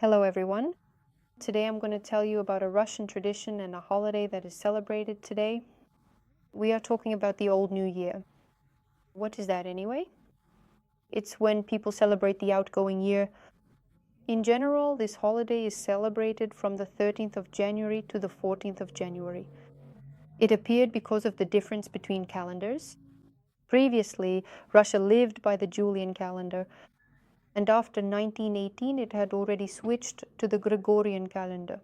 Hello, everyone. Today I'm going to tell you about a Russian tradition and a holiday that is celebrated today. We are talking about the Old New Year. What is that anyway? It's when people celebrate the outgoing year. In general, this holiday is celebrated from the 13th of January to the 14th of January. It appeared because of the difference between calendars. Previously, Russia lived by the Julian calendar, and after 1918 it had already switched to the Gregorian calendar.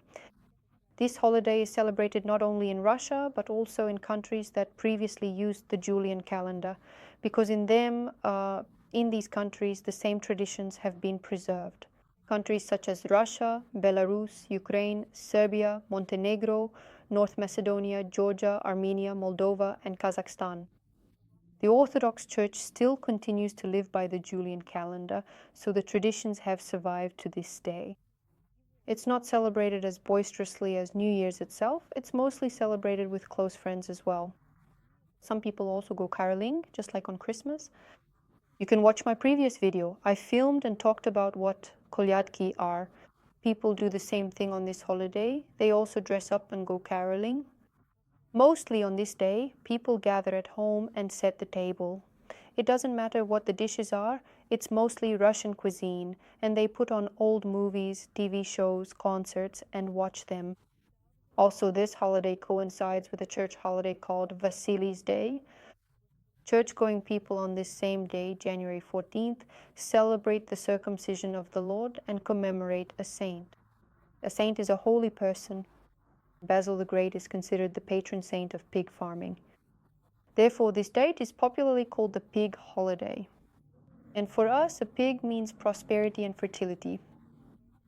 This holiday is celebrated not only in Russia, but also in countries that previously used the Julian calendar, because in these countries, the same traditions have been preserved. Countries such as Russia, Belarus, Ukraine, Serbia, Montenegro, North Macedonia, Georgia, Armenia, Moldova, and Kazakhstan. The Orthodox Church still continues to live by the Julian calendar, so the traditions have survived to this day. It's not celebrated as boisterously as New Year's itself. It's mostly celebrated with close friends as well. Some people also go caroling, just like on Christmas. You can watch my previous video. I filmed and talked about what kolyadki are. People do the same thing on this holiday. They also dress up and go caroling. Mostly on this day, people gather at home and set the table. It doesn't matter what the dishes are, it's mostly Russian cuisine, and they put on old movies, TV shows, concerts, and watch them. Also, this holiday coincides with a church holiday called Vasily's Day. Church-going people on this same day, January 14th, celebrate the circumcision of the Lord and commemorate a saint. A saint is a holy person. Basil the Great is considered the patron saint of pig farming. Therefore, this date is popularly called the pig holiday. And for us, a pig means prosperity and fertility.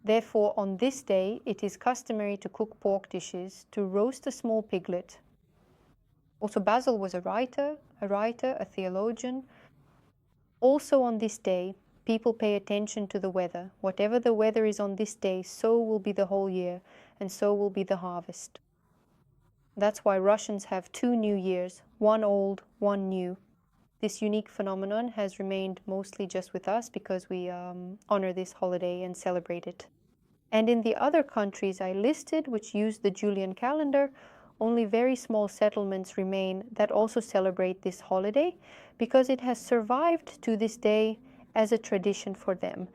Therefore, on this day, it is customary to cook pork dishes, to roast a small piglet. Also, Basil was a writer, a theologian. Also on this day, people pay attention to the weather. Whatever the weather is on this day, so will be the whole year, and so will be the harvest. That's why Russians have 2 New Years, one old, one new. This unique phenomenon has remained mostly just with us because we honor this holiday and celebrate it. And in the other countries I listed, which use the Julian calendar, only very small settlements remain that also celebrate this holiday because it has survived to this day as a tradition for them.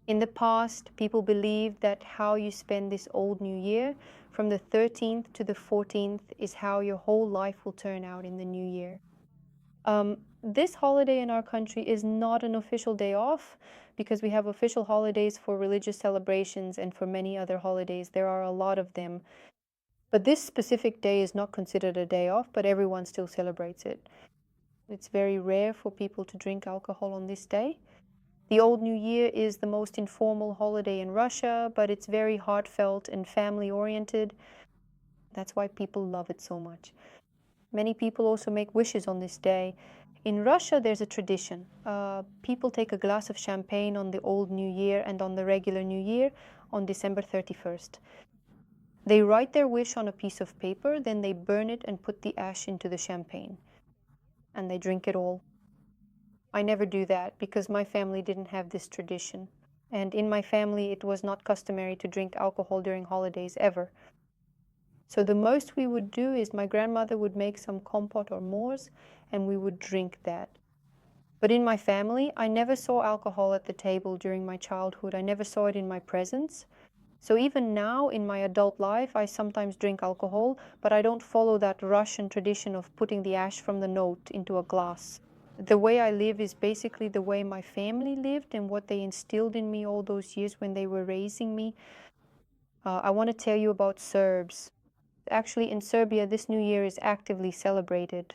In the past, people believed that how you spend this old New Year from the 13th to the 14th is how your whole life will turn out in the new year. This holiday in our country is not an official day off because we have official holidays for religious celebrations and for many other holidays. There are a lot of them. But this specific day is not considered a day off, but everyone still celebrates it. It's very rare for people to drink alcohol on this day. The Old New Year is the most informal holiday in Russia, but it's very heartfelt and family-oriented. That's why people love it so much. Many people also make wishes on this day. In Russia, there's a tradition. People take a glass of champagne on the Old New Year and on the regular New Year on December 31st. They write their wish on a piece of paper, then they burn it and put the ash into the champagne. And they drink it all. I never do that because my family didn't have this tradition. And in my family, it was not customary to drink alcohol during holidays ever. So the most we would do is my grandmother would make some compote or mors, and we would drink that. But in my family, I never saw alcohol at the table during my childhood. I never saw it in my presence. So even now in my adult life, I sometimes drink alcohol, but I don't follow that Russian tradition of putting the ash from the note into a glass. The way I live is basically the way my family lived and what they instilled in me all those years when they were raising me. I want to tell you about Serbs. Actually, in Serbia, this New Year is actively celebrated.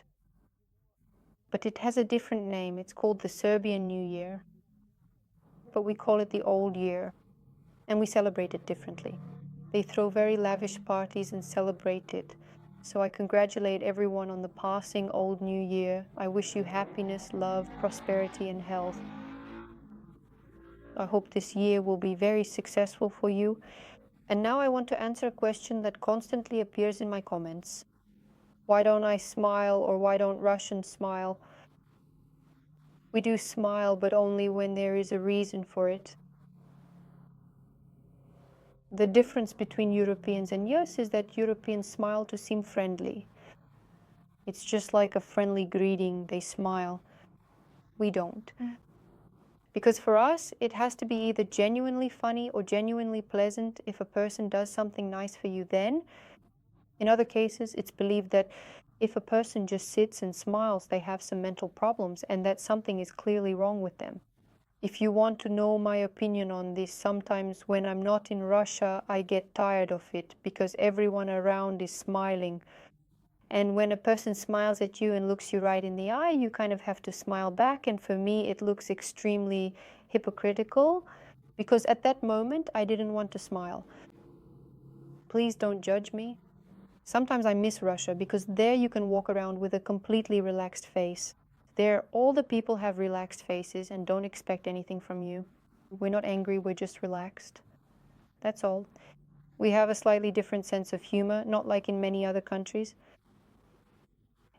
But it has a different name. It's called the Serbian New Year. But we call it the Old Year. And we celebrate it differently. They throw very lavish parties and celebrate it. So I congratulate everyone on the passing Old New Year. I wish you happiness, love, prosperity, and health. I hope this year will be very successful for you. And now I want to answer a question that constantly appears in my comments. Why don't I smile, or why don't Russians smile? We do smile, but only when there is a reason for it. The difference between Europeans and us is that Europeans smile to seem friendly. It's just like a friendly greeting, they smile. We don't. Because for us, it has to be either genuinely funny or genuinely pleasant if a person does something nice for you then. In other cases, it's believed that if a person just sits and smiles, they have some mental problems and that something is clearly wrong with them. If you want to know my opinion on this, sometimes when I'm not in Russia, I get tired of it because everyone around is smiling. And when a person smiles at you and looks you right in the eye, you kind of have to smile back. And for me, it looks extremely hypocritical because at that moment, I didn't want to smile. Please don't judge me. Sometimes I miss Russia because there you can walk around with a completely relaxed face. There, all the people have relaxed faces and don't expect anything from you. We're not angry, we're just relaxed. That's all. We have a slightly different sense of humor, not like in many other countries.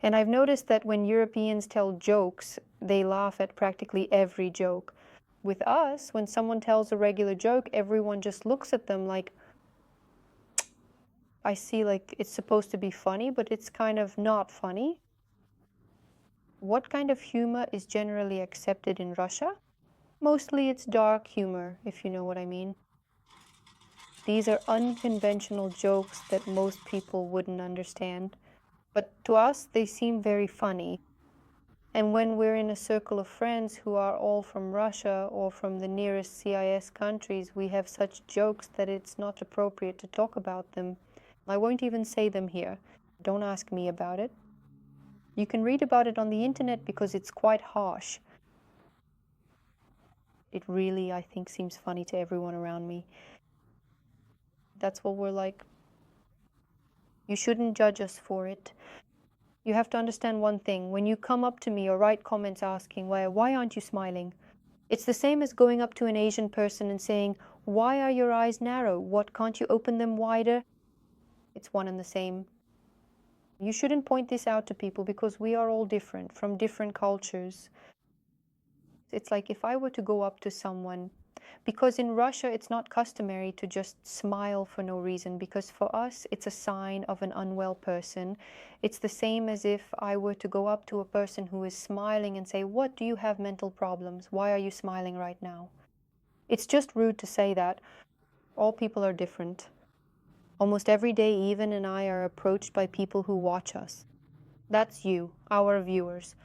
And I've noticed that when Europeans tell jokes, they laugh at practically every joke. With us, when someone tells a regular joke, everyone just looks at them like, I see, like it's supposed to be funny, but it's kind of not funny. What kind of humor is generally accepted in Russia? Mostly it's dark humor, if you know what I mean. These are unconventional jokes that most people wouldn't understand. But to us, they seem very funny. And when we're in a circle of friends who are all from Russia or from the nearest CIS countries, we have such jokes that it's not appropriate to talk about them. I won't even say them here. Don't ask me about it. You can read about it on the internet because it's quite harsh. It really, I think, seems funny to everyone around me. That's what we're like. You shouldn't judge us for it. You have to understand one thing. When you come up to me or write comments asking, why aren't you smiling? It's the same as going up to an Asian person and saying, why are your eyes narrow? What, can't you open them wider? It's one and the same. You shouldn't point this out to people because we are all different, from different cultures. It's like if I were to go up to someone, because in Russia it's not customary to just smile for no reason, because for us it's a sign of an unwell person. It's the same as if I were to go up to a person who is smiling and say, what, do you have mental problems? Why are you smiling right now? It's just rude to say that. All people are different. Almost every day, Even and I are approached by people who watch us. That's you, our viewers.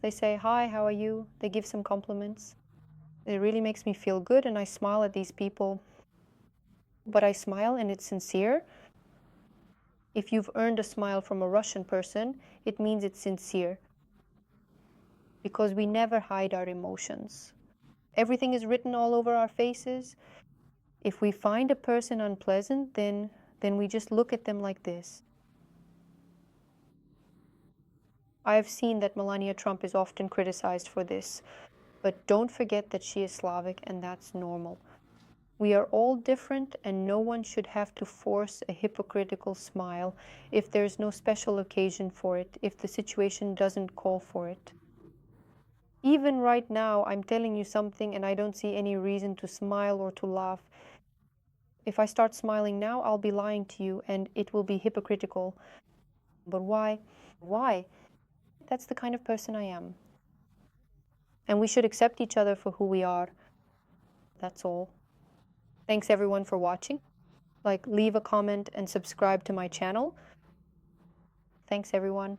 They say, hi, how are you? They give some compliments. It really makes me feel good, and I smile at these people. But I smile and it's sincere. If you've earned a smile from a Russian person, it means it's sincere. Because we never hide our emotions. Everything is written all over our faces. If we find a person unpleasant, then we just look at them like this. I have seen that Melania Trump is often criticized for this, but don't forget that she is Slavic and that's normal. We are all different and no one should have to force a hypocritical smile if there's no special occasion for it, if the situation doesn't call for it. Even right now, I'm telling you something and I don't see any reason to smile or to laugh. If I start smiling now, I'll be lying to you and it will be hypocritical. But why? Why? That's the kind of person I am. And we should accept each other for who we are. That's all. Thanks everyone for watching. Leave a comment and subscribe to my channel. Thanks everyone.